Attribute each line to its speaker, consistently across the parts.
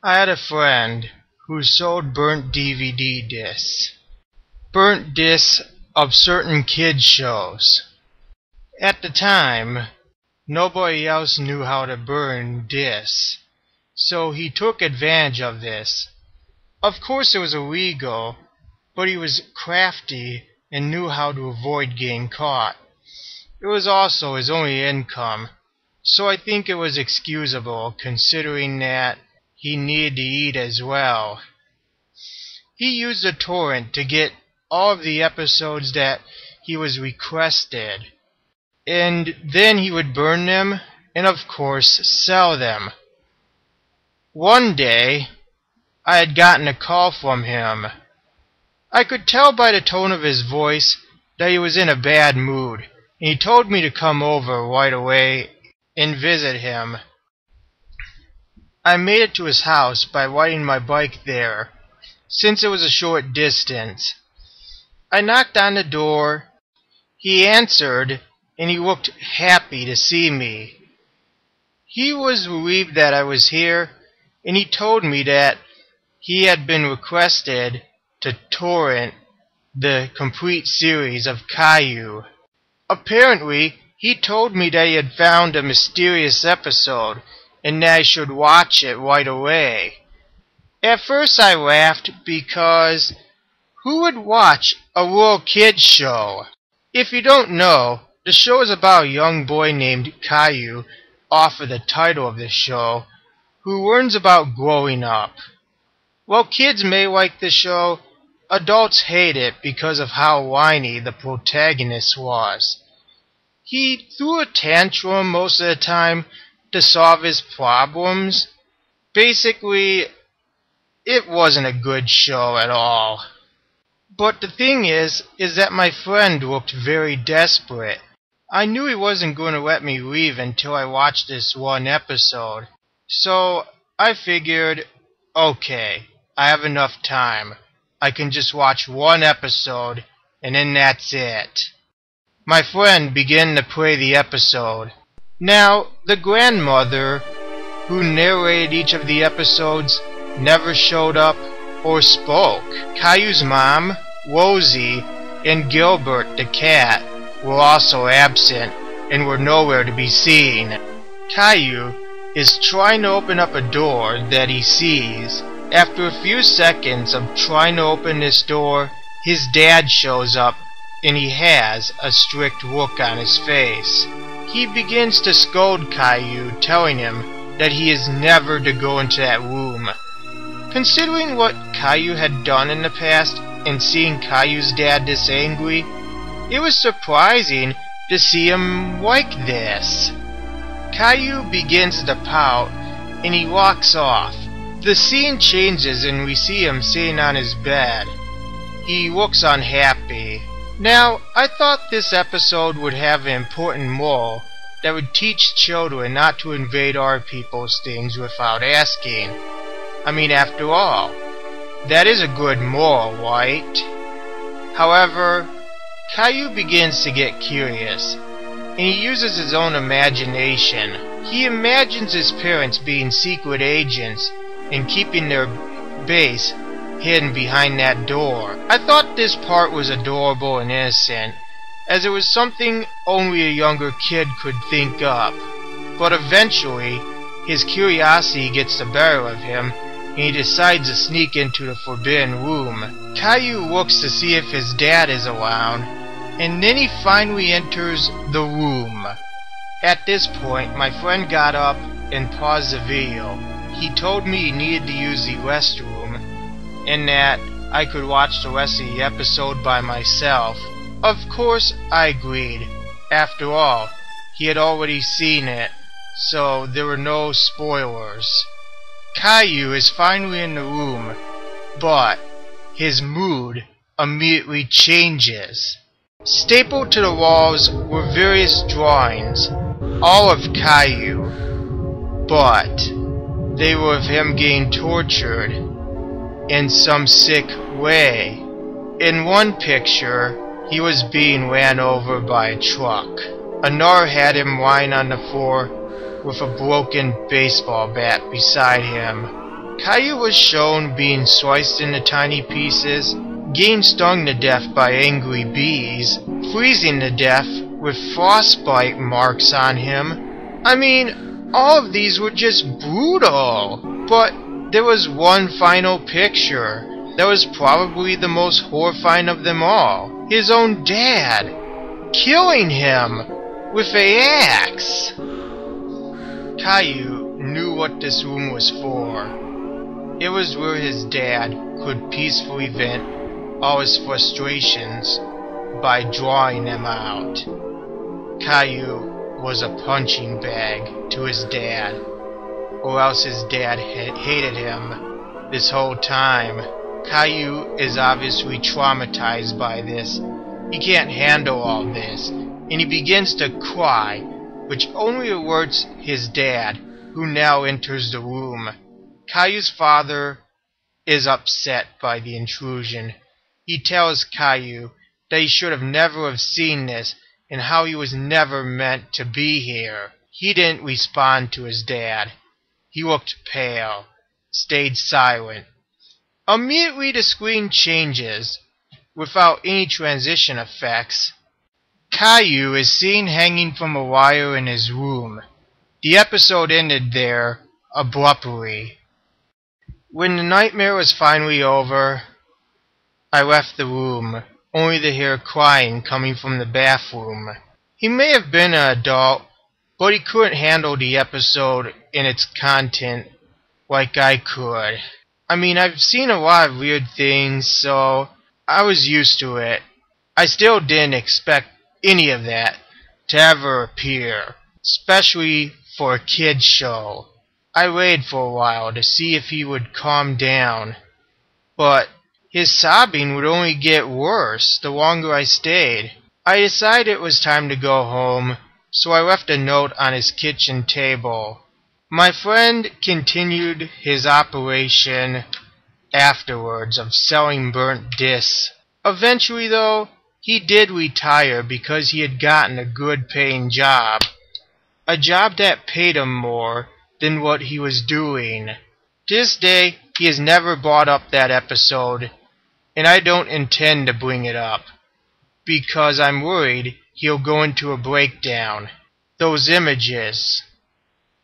Speaker 1: I had a friend who sold burnt DVD discs. Burnt discs of certain kids shows. At the time, nobody else knew how to burn discs, so he took advantage of this. Of course it was illegal, but he was crafty and knew how to avoid getting caught. It was also his only income, so I think it was excusable considering that he needed to eat as well. He used a torrent to get all of the episodes that he was requested, and then he would burn them and of course sell them. One day, I had gotten a call from him. I could tell by the tone of his voice that he was in a bad mood, and he told me to come over right away and visit him. I made it to his house by riding my bike there, since it was a short distance. I knocked on the door. He answered, and he looked happy to see me. He was relieved that I was here, and he told me that he had been requested to torrent the complete series of Caillou. Apparently, he told me that he had found a mysterious episode and that I should watch it right away. At first I laughed because who would watch a little kid's show? If you don't know, the show is about a young boy named Caillou, off of the title of the show, who learns about growing up. While kids may like the show, adults hate it because of how whiny the protagonist was. He threw a tantrum most of the time to solve his problems. Basically, it wasn't a good show at all. But the thing is that my friend looked very desperate. I knew he wasn't going to let me leave until I watched this one episode. So I figured, okay, I have enough time. I can just watch one episode, and then that's it. My friend began to play the episode. Now, the grandmother who narrated each of the episodes never showed up or spoke. Caillou's mom, Rosie, and Gilbert the cat were also absent and were nowhere to be seen. Caillou is trying to open up a door that he sees. After a few seconds of trying to open this door, his dad shows up and he has a strict look on his face. He begins to scold Caillou, telling him that he is never to go into that room. Considering what Caillou had done in the past and seeing Caillou's dad this angry, it was surprising to see him like this. Caillou begins to pout and he walks off. The scene changes and we see him sitting on his bed. He looks unhappy. Now, I thought this episode would have an important moral that would teach children not to invade our people's things without asking. I mean, after all, that is a good moral, right? However, Caillou begins to get curious, and he uses his own imagination. He imagines his parents being secret agents and keeping their base hidden behind that door. I thought this part was adorable and innocent, as it was something only a younger kid could think up. But eventually, his curiosity gets the better of him, and he decides to sneak into the forbidden room. Caillou looks to see if his dad is around, and then he finally enters the room. At this point, my friend got up and paused the video. He told me he needed to use the restroom, and that I could watch the rest of the episode by myself. Of course, I agreed. After all, he had already seen it, so there were no spoilers. Caillou is finally in the room, but his mood immediately changes. Stapled to the walls were various drawings, all of Caillou, but they were of him getting tortured in some sick way. In one picture, he was being ran over by a truck. Another had him lying on the floor with a broken baseball bat beside him. Caillou was shown being sliced into tiny pieces, getting stung to death by angry bees, freezing to death with frostbite marks on him. I mean, all of these were just brutal. But there was one final picture that was probably the most horrifying of them all. His own dad, killing him with an axe. Caillou knew what this room was for. It was where his dad could peacefully vent all his frustrations by drawing them out. Caillou was a punching bag to his dad, or else his dad hated him this whole time. Caillou is obviously traumatized by this. He can't handle all this, and he begins to cry, which only alerts his dad, who now enters the room. Caillou's father is upset by the intrusion. He tells Caillou that he should have never have seen this and how he was never meant to be here. He didn't respond to his dad. He looked pale, stayed silent. Immediately the screen changes, without any transition effects. Caillou is seen hanging from a wire in his room. The episode ended there, abruptly. When the nightmare was finally over, I left the room, only to hear crying coming from the bathroom. He may have been an adult, but he couldn't handle the episode and its content like I could. I mean, I've seen a lot of weird things, so I was used to it. I still didn't expect any of that to ever appear, especially for a kid's show. I waited for a while to see if he would calm down, but his sobbing would only get worse the longer I stayed. I decided it was time to go home, so I left a note on his kitchen table. My friend continued his operation afterwards of selling burnt discs. Eventually, though, he did retire because he had gotten a good paying job. A job that paid him more than what he was doing. To this day, he has never brought up that episode, and I don't intend to bring it up, because I'm worried he'll go into a breakdown. Those images,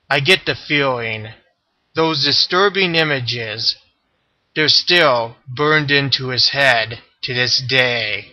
Speaker 1: I get the feeling, those disturbing images, they're still burned into his head to this day.